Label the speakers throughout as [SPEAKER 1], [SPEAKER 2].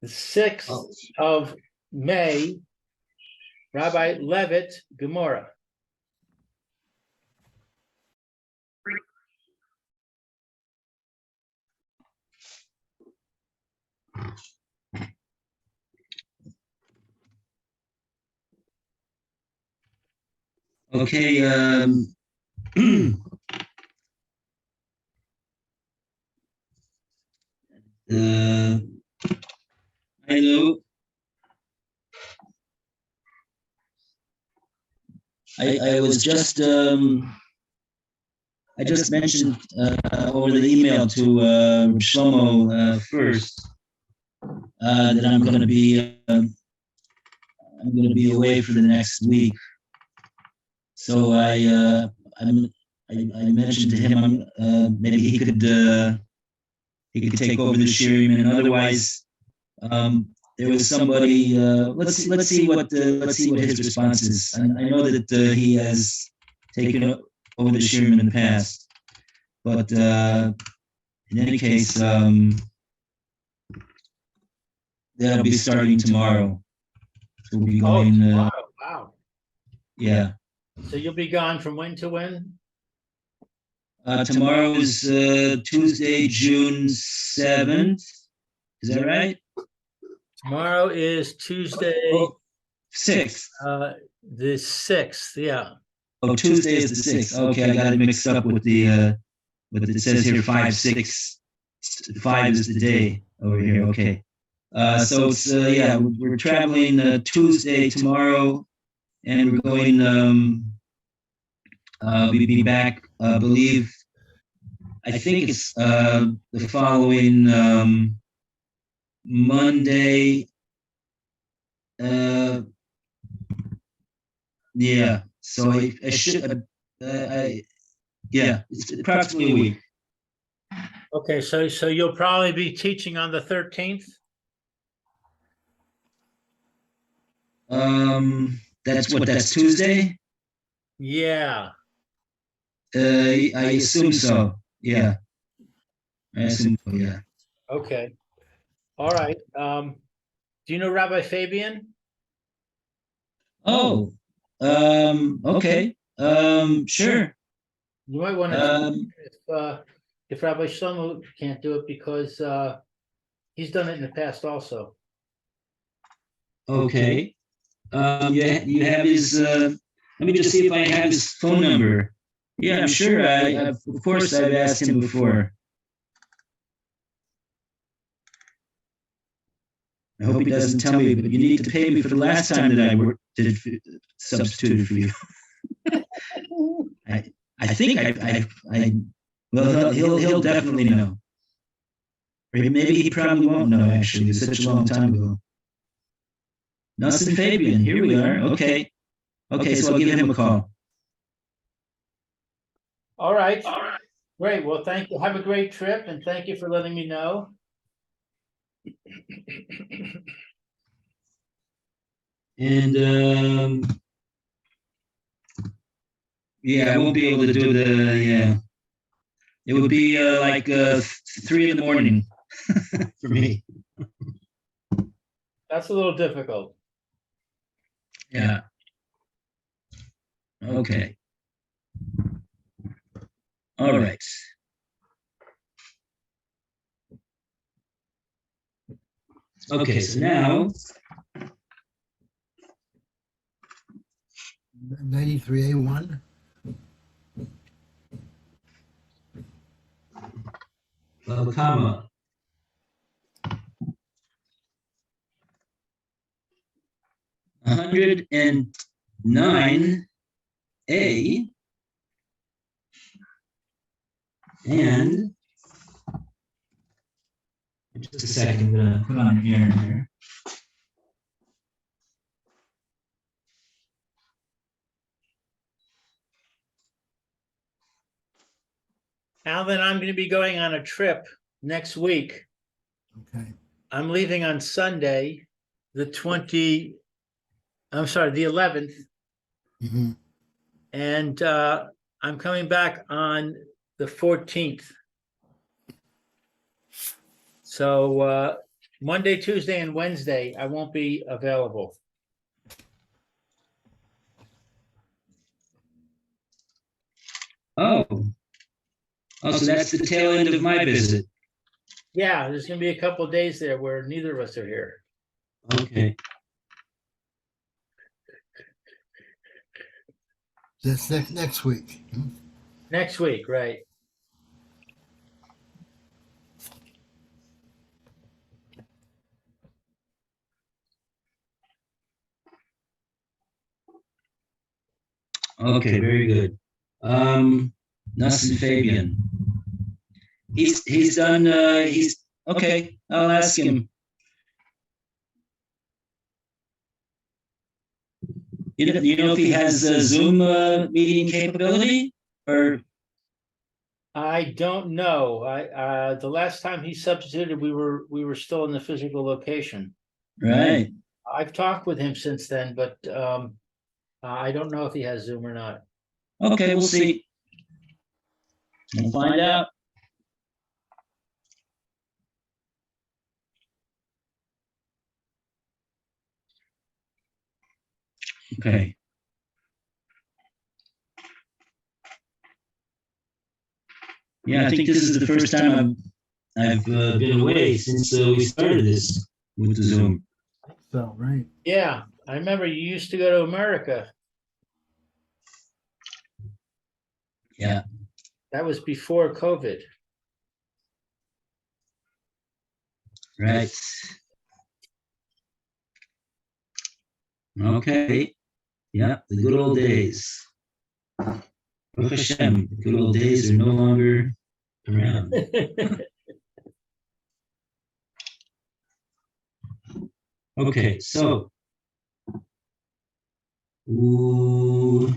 [SPEAKER 1] The 6th of May, Rabbi Levitt, Gemora.
[SPEAKER 2] Okay, hello. I was just I just mentioned over the email to Shlomo first that I'm going to be away for the next week. So I mentioned to him maybe he could take over the shirim, and otherwise there was somebody. Let's see what his response is. I know that he has taken over the shirim in the past, but in any case, that'll be starting tomorrow. So we'll be going.
[SPEAKER 1] Wow.
[SPEAKER 2] Yeah.
[SPEAKER 1] So you'll be gone from when to when?
[SPEAKER 2] Tomorrow is Tuesday, June 7th. Is that right?
[SPEAKER 1] Tomorrow is Tuesday.
[SPEAKER 2] 6th.
[SPEAKER 1] The 6th, yeah.
[SPEAKER 2] Oh, Tuesday is the 6th. Okay, I got it mixed up with the what it says here, 5, 6. 5 is the day over here. Okay. So it's we're traveling Tuesday tomorrow, and we're going. We'll be back. I think it's the following Monday. Yeah. So I should. It's approximately a week.
[SPEAKER 1] Okay, so you'll probably be teaching on the 13th.
[SPEAKER 2] That's Tuesday.
[SPEAKER 1] Yeah.
[SPEAKER 2] I assume so. Yeah. I assume so. Yeah.
[SPEAKER 1] Okay. All right. Do you know Rabbi Fabian?
[SPEAKER 2] Oh. Okay. Sure.
[SPEAKER 1] You might want to if Rabbi Shlomo can't do it, because he's done it in the past also.
[SPEAKER 2] Okay. You have his. Let me just see if I have his phone number. Yeah, I'm sure. Of course, I've asked him before. I hope he doesn't tell me, but you need to pay me for the last time that I substituted for you. I think well, he'll definitely know. Or maybe he probably won't know, actually. It's such a long time ago. Nelson Fabian, here we are. Okay, so I'll give him a call.
[SPEAKER 1] All right. Great. Well, thank you. Have a great trip, and thank you for letting me know.
[SPEAKER 2] And I won't be able to do the It would be like 3 in the morning for me.
[SPEAKER 1] That's a little difficult.
[SPEAKER 2] Yeah. Okay. All right. Okay, so now
[SPEAKER 3] 93A1.
[SPEAKER 2] comma. $109A and just a second, I'm gonna put on the air here.
[SPEAKER 1] Alvin, I'm going to be going on a trip next week.
[SPEAKER 3] Okay.
[SPEAKER 1] I'm leaving on Sunday, the 11th.
[SPEAKER 3] Mm-hmm.
[SPEAKER 1] And I'm coming back on the 14th. So Monday, Tuesday, and Wednesday, I won't be available.
[SPEAKER 2] Oh. Oh, so that's the tail end of my visit.
[SPEAKER 1] Yeah, there's gonna be a couple of days there where neither of us are here.
[SPEAKER 2] Okay.
[SPEAKER 3] That's next week.
[SPEAKER 1] Next week, right?
[SPEAKER 2] Okay, very good. Nassim Fabian. He's done he's okay, I'll ask him. You know if he has a Zoom meeting capability or
[SPEAKER 1] I don't know. The last time he substituted, we were still in the physical location.
[SPEAKER 2] right.
[SPEAKER 1] I've talked with him since then, but I don't know if he has Zoom or not.
[SPEAKER 2] Okay, we'll see. We'll find out. Okay. Yeah, I think this is the first time I've been away since we started this with the Zoom.
[SPEAKER 3] So, right.
[SPEAKER 1] Yeah, I remember you used to go to America.
[SPEAKER 2] Yeah.
[SPEAKER 1] That was before COVID.
[SPEAKER 2] Right. Okay. Yeah, the good old days. Baruch Hashem, the good old days are no longer around. Okay, so. Ooh.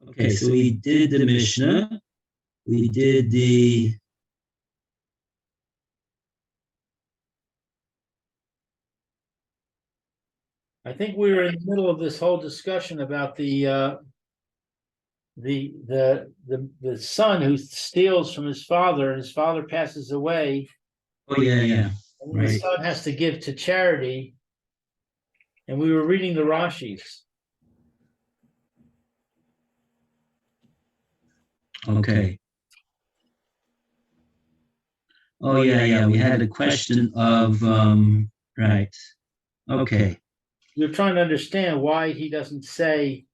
[SPEAKER 2] Okay, so we did the Mishnah. We did the
[SPEAKER 1] I think we were in the middle of this whole discussion about the son who steals from his father, and his father passes away,
[SPEAKER 2] oh yeah.
[SPEAKER 1] and the
[SPEAKER 2] Right.
[SPEAKER 1] son has to give to charity. And we were reading the Rashis.
[SPEAKER 2] Okay. Oh yeah. We had a question of right. Okay.
[SPEAKER 1] We're trying to understand why he doesn't say,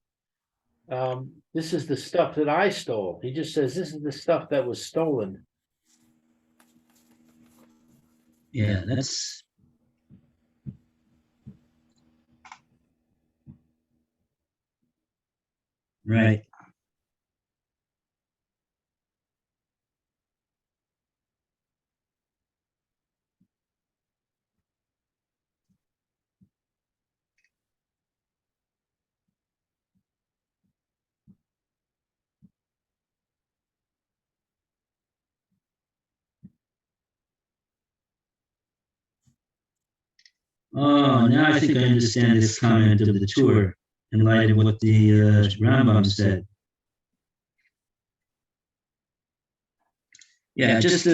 [SPEAKER 1] this is the stuff that I stole. He just says, this is the stuff that was stolen.
[SPEAKER 2] Yeah, that's right. Oh, now I think I understand this comment of the tour in light of what the Rambam said. Yeah, just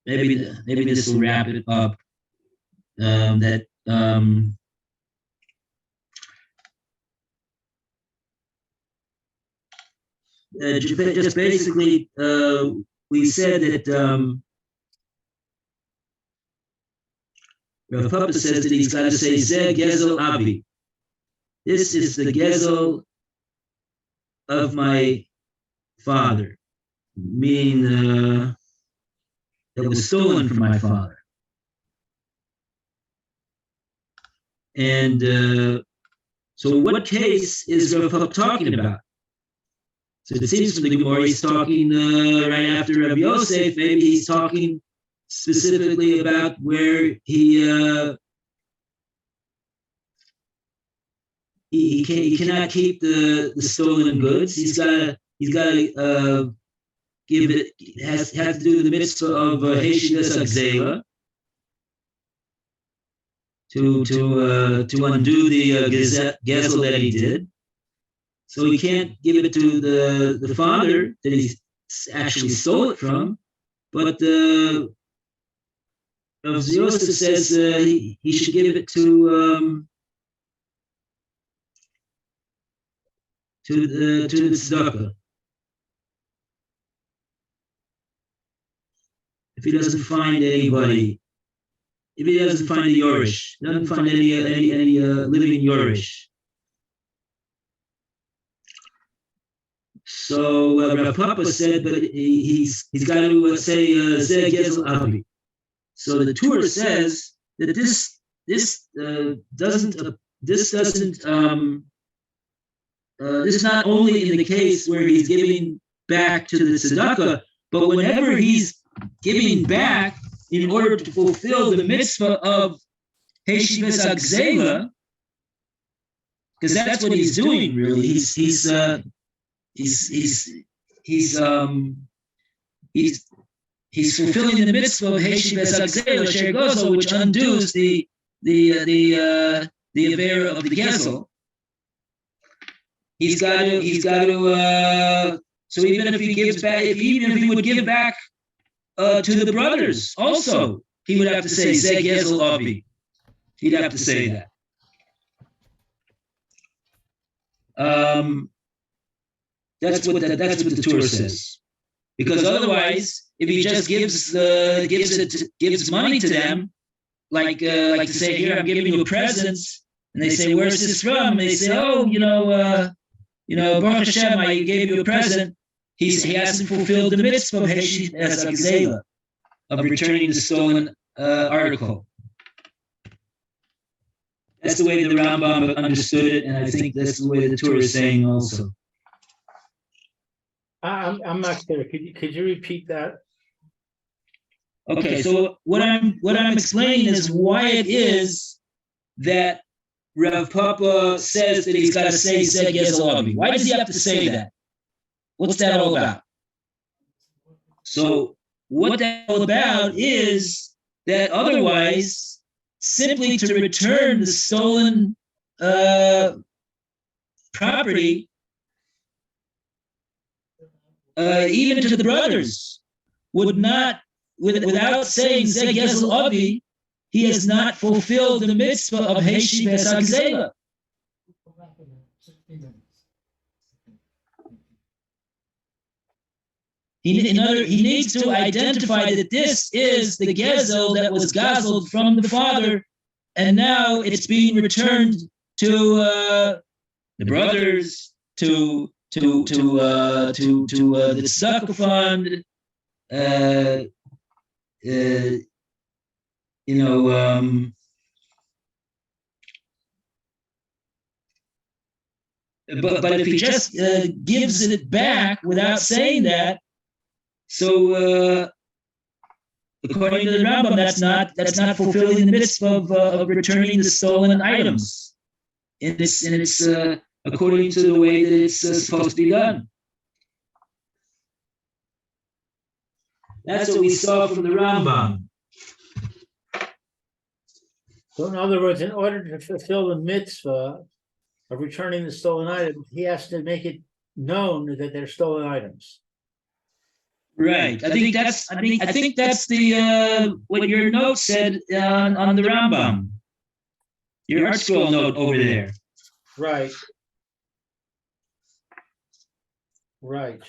[SPEAKER 2] maybe this will wrap it up. That just basically we said that Rav Papa says that he's got to say Zeh Gezel Abi. This is the Gezel of my father, meaning that was stolen from my father. And so what case is Rav Papa talking about? So it seems from the Gemora he's talking right after Rabbi Yosef. Maybe he's talking specifically about where he cannot keep the stolen goods. He's got to give it. Has to do the mitzvah of Heshidas Agzela, to undo the gezel that he did. So he can't give it to the father that he actually stole it from, but Rav Yosef says he should give it to the tzedakah. If he doesn't find anybody, if he doesn't find a Yorish, doesn't find any living Yorish. So Rav Papa said, but he's got to say Zeh Gezel Abi. So the Torah says that this is not only in the case where he's giving back to the tzedakah, but whenever he's giving back in order to fulfill the mitzvah of Heshivas Agzela, because that's what he's doing really. He's fulfilling the mitzvah of Heshivas Agzela Sher, which undoes the avera of the gezel. He's got to. So even if he gives back, even if he would give back to the brothers, also he would have to say Zeh Gezel Abi. He'd have to say that. That's what the Torah says. Because otherwise, if he just gives money to them, like to say, here, I'm giving you a present, and they say, where's this from? And they say, oh, Baruch Hashem, I gave you a present. He hasn't fulfilled the mitzvah of Heshivas Agzela, of returning the stolen article. That's the way the Rambam understood it, and I think that's the way the Torah is saying also.
[SPEAKER 1] I'm not clear. Could you repeat that?
[SPEAKER 2] Okay, so what I'm explaining is why it is that Rav Papa says that he's got to say Zeh Gezel Abi. Why does he have to say that? What's that all about? So what that's all about is that otherwise, simply to return the stolen property, even to the brothers, would not, without saying Zeh Gezel Abi, he has not fulfilled the mitzvah of Heshivas Agzela. He needs to identify that this is the gezel that was gazeled from the father, and now it's being returned to the brothers, to the tzedakah fund, but if he just gives it back without saying that, so according to the Rambam, that's not fulfilling the mitzvah of returning the stolen items. And it's according to the way that it's supposed to be done. That's what we saw from the Rambam.
[SPEAKER 1] So in other words, in order to fulfill the mitzvah of returning the stolen items, he has to make it known that they're stolen items.
[SPEAKER 2] Right. I think that's the what your note said on the Rambam. Your art scroll note over there.
[SPEAKER 1] Right. Right.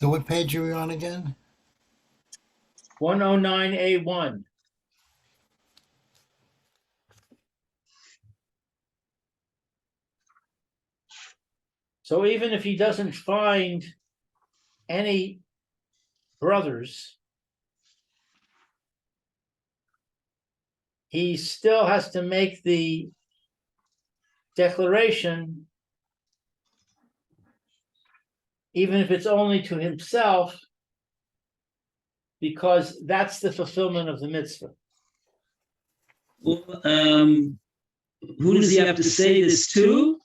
[SPEAKER 3] So what page are we on again?
[SPEAKER 1] 109A1. So even if he doesn't find any brothers, he still has to make the declaration, even if it's only to himself, because that's the fulfillment of the mitzvah.
[SPEAKER 2] Well, who does he have to say this to?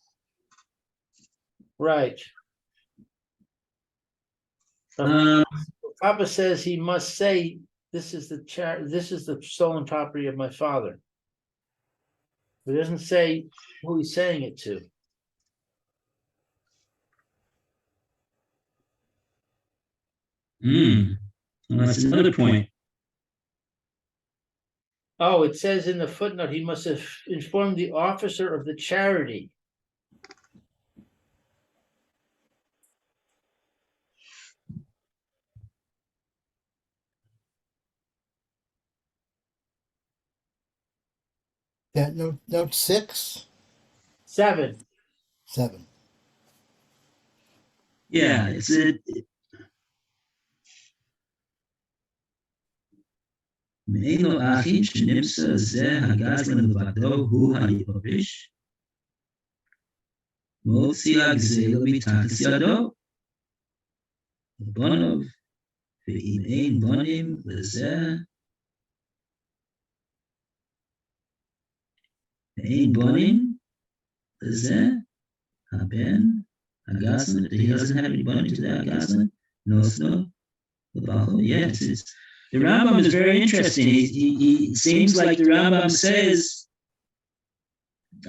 [SPEAKER 1] Right. Papa says he must say this is the stolen property of my father. It doesn't say who he's saying it to.
[SPEAKER 2] Well, that's another point.
[SPEAKER 1] Oh, it says in the footnote, he must have informed the officer of the charity.
[SPEAKER 3] That note 6,
[SPEAKER 1] 7.
[SPEAKER 3] 7.
[SPEAKER 2] Yeah, it's a. מעין לו אחים שנמצא זה הגזלן לבדו הוא היורש, מוציא הגזל מתחת ידו, בניו, ואם אין בנים לזה, ואין בנים לזה, הבן, הגזלן, he doesn't have any bunny to that agazlan, no, the Bava, yes, it's. The Rambam is very interesting. He seems like the Rambam says.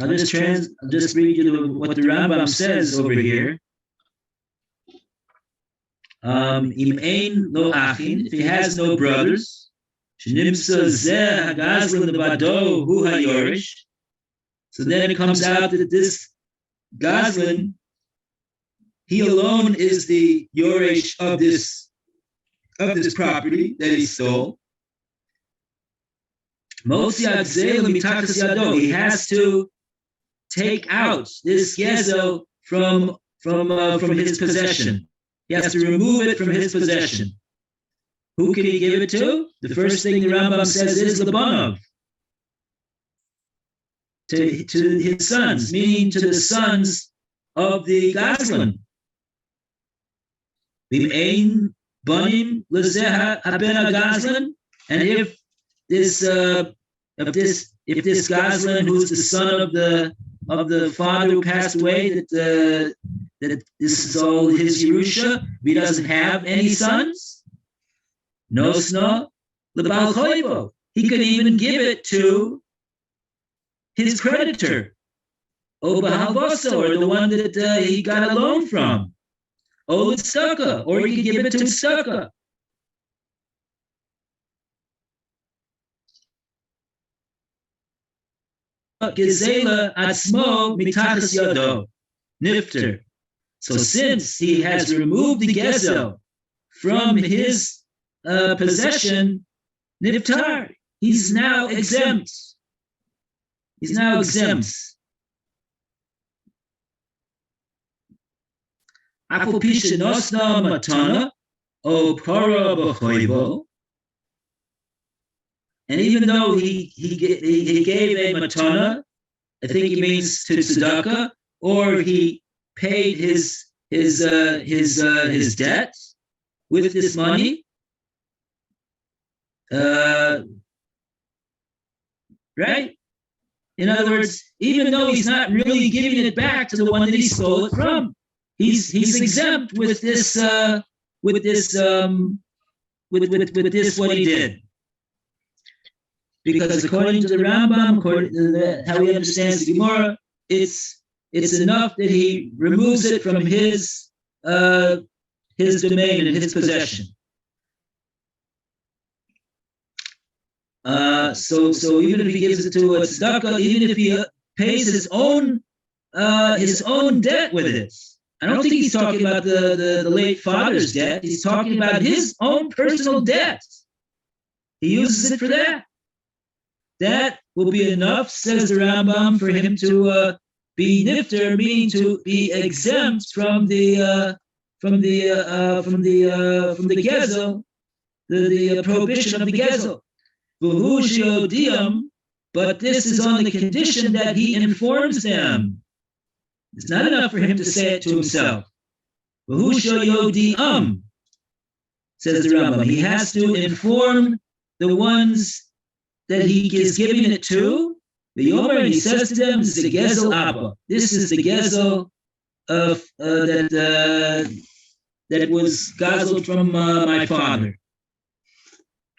[SPEAKER 2] I'll just read you what the Rambam says over here. Im ein lo achin, if he has no brothers, shenimsa zeh hagazlan levado hu hayorish. So then it comes out that this Gazlan, he alone is the yorish of this property that he stole. He has to take out this gezel from his possession. He has to remove it from his possession. Who can he give it to? The first thing the Rambam says is Labanov. To his sons, meaning to the sons of the Gazlan. Banim lezeha haben agazlan, and if this Gazlan, who's the son of the father who passed away, that this is all his Yerusha, he doesn't have any sons. Nosno lebal choivo. He could even give it to his creditor, Obahalvosa, or the one that he got a loan from. Oh, it's tzedakah, or you could give it to tzedakah. Gezela atzmo mitachas yado, nifter. So since he has removed the gezel from his possession, niftar, he's now exempt. He's now exempt. Apopisha nosna matana o para b'choivo, and even though he gave a matana, I think he means to tzedakah, or he paid his debt with this money, right? In other words, even though he's not really giving it back to the one that he stole it from. He's exempt with this what he did, because according to the Rambam, according to how he understands the Gemora, it's enough that he removes it from his domain and his possession. So even if he gives it to a tzedakah, even if he pays his own debt with it. I don't think he's talking about the late father's debt. He's talking about his own personal debt. He uses it for that. That will be enough, says the Rambam, for him to be nifter, meaning to be exempt from the gezel, the prohibition of the gezel. But this is on the condition that he informs them. It's not enough for him to say it to himself. Says the Rambam. He has to inform the ones that he is giving it to. The Yomer, and he says to them, "This is the gezel Abba. This is the gezel of that was gazeled from my father."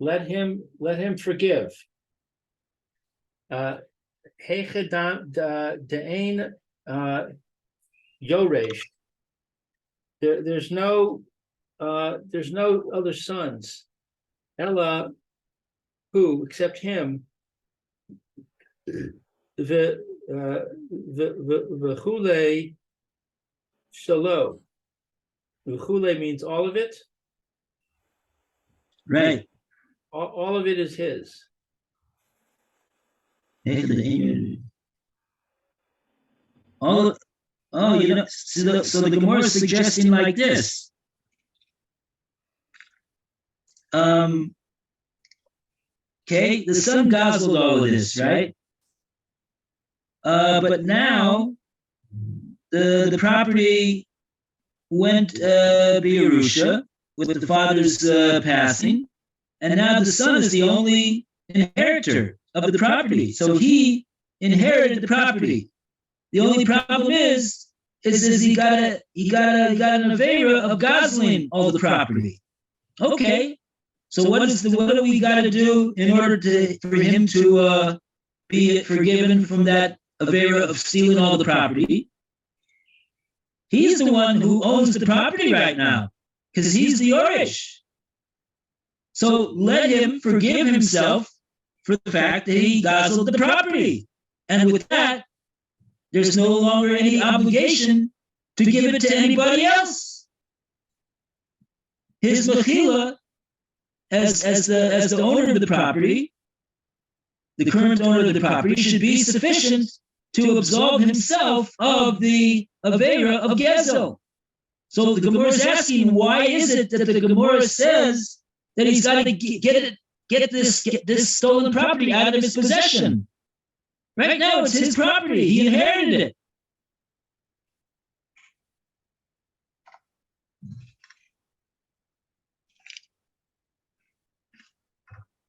[SPEAKER 1] let him forgive. De'ein Yoresh. There's no other sons. Ella, who except him? The chule shalo. The chule means all of it.
[SPEAKER 2] Right.
[SPEAKER 1] All of it is his.
[SPEAKER 2] So the Gemara is suggesting like this. Okay, the son guzzled all of this, right? But now the property went Birusha with the father's passing, and now the son is the only inheritor of the property. So he inherited the property. The only problem is he got an avera of guzzling all the property. Okay, so what do we got to do in order for him to be forgiven from that avera of stealing all the property? He's the one who owns the property right now because he's the Orish. So let him forgive himself for the fact that he guzzled the property. And with that, there's no longer any obligation to give it to anybody else. His mechila as the owner of the property, the current owner of the property, should be sufficient to absolve himself of the avera of Gezel. So the Gemara is asking, why is it that the Gemara says that he's got to get this stolen property out of his possession? Right now, it's his property. He inherited it.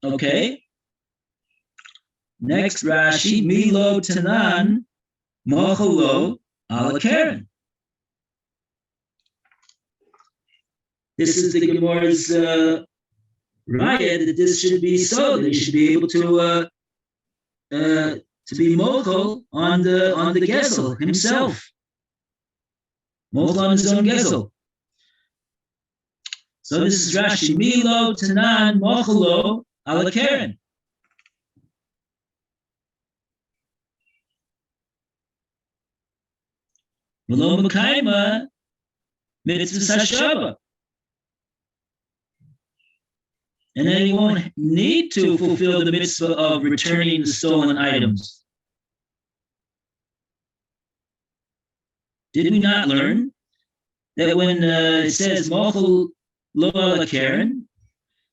[SPEAKER 2] Okay. Next, Rashi, Milo Tanan, Mocholo, ala Karen. This is the Gemara's riot that this should be so, that he should be able to be mochel on the Gezel himself. Mochel on his own Gezel. So this is Rashi, Milo Tanan, Mocholo, ala Karen. V'lo mekayma mitzvah hashava. And then he won't need to fulfill the mitzvah of returning the stolen items. Did we not learn that when it says mochel lo ala Karen,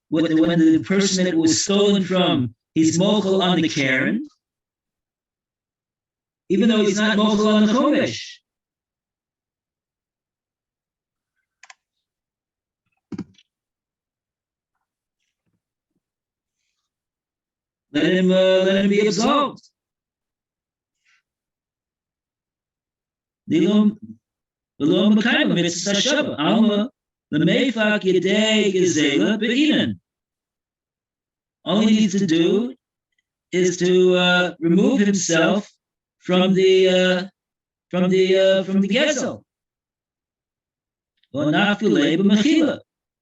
[SPEAKER 2] when the person that was stolen from, he's mochel on the Karen, even though he's not mochel on the chomesh? Let him be absolved. Only needs to do is to remove himself from the Gezel.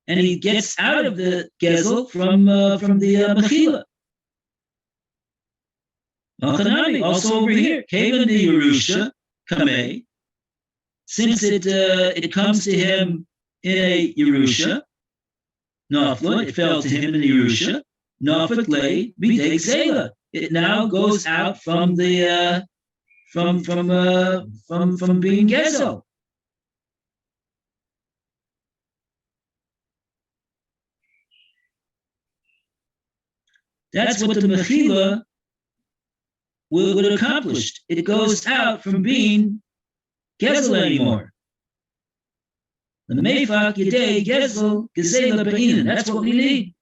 [SPEAKER 2] And he gets out of the Gezel from the Mechila. Also over here, Kavan the Yerusha Kameh, since it comes to him in a Yerusha, Nafla, it fell to him in the Yerusha, Nafat lay Bidei Zela. It now goes out from the from being Gezel. That's what the Mechila would accomplish. It goes out from being Gezel anymore. The Meifak Yedei Gezel Gezela Be'inan. That's what we need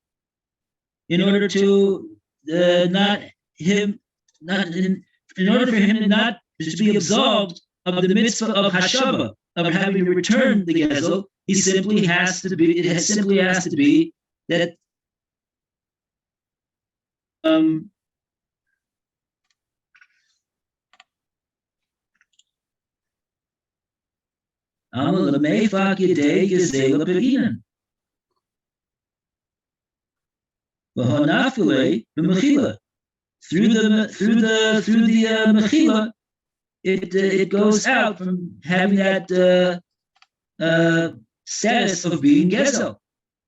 [SPEAKER 2] in order to in order for him not to be absolved of the mitzvah of Hashava, of having returned the Gezel. It simply has to be that Amal lemefak yedei gezela beginan. V'hanafile b'mechila. Through the mechila, it goes out from having that status of being gezel.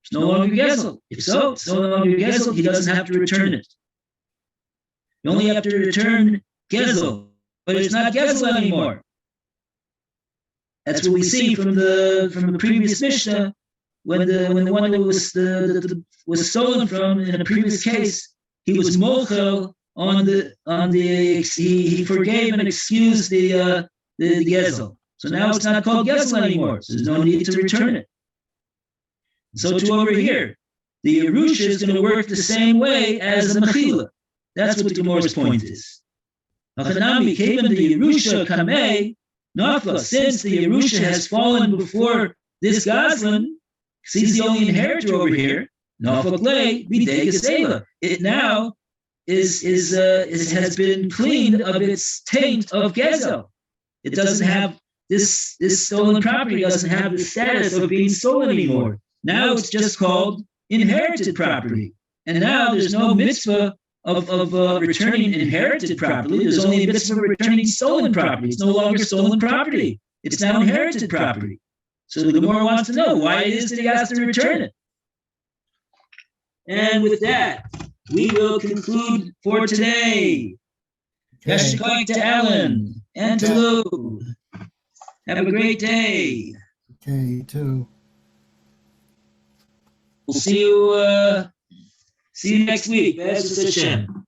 [SPEAKER 2] It's no longer gezel. If so, it's no longer gezel. He doesn't have to return it. You only have to return gezel, but it's not gezel anymore. That's what we see from the previous Mishnah when the one that was stolen from in a previous case, he was mochel on the he forgave and excused the gezel. So now it's not called gezel anymore. So there's no need to return it. So too over here, the Yerusha is going to work the same way as the mechila. That's what the Gemora's point is. Hachanami came in the Yerusha kamei. Nafla, since the Yerusha has fallen before this Goslin, because he's the only inheritor over here, Nafla Klei, Bidei Gesela. It now has been cleaned of its taint of Gezel. It doesn't have this stolen property doesn't have the status of being stolen anymore. Now it's just called inherited property. And now there's no mitzvah of returning inherited property. There's only a mitzvah of returning stolen property. It's no longer stolen property. It's now inherited property. So the Gemara wants to know why it is that he has to return it. And with that, we will conclude for today. Yashikoik to Alan and to Lou. Have a great day.
[SPEAKER 3] Okay, you too.
[SPEAKER 2] We'll see you next week. B'ezras Hashem.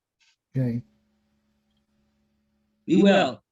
[SPEAKER 3] Okay.
[SPEAKER 2] Be well.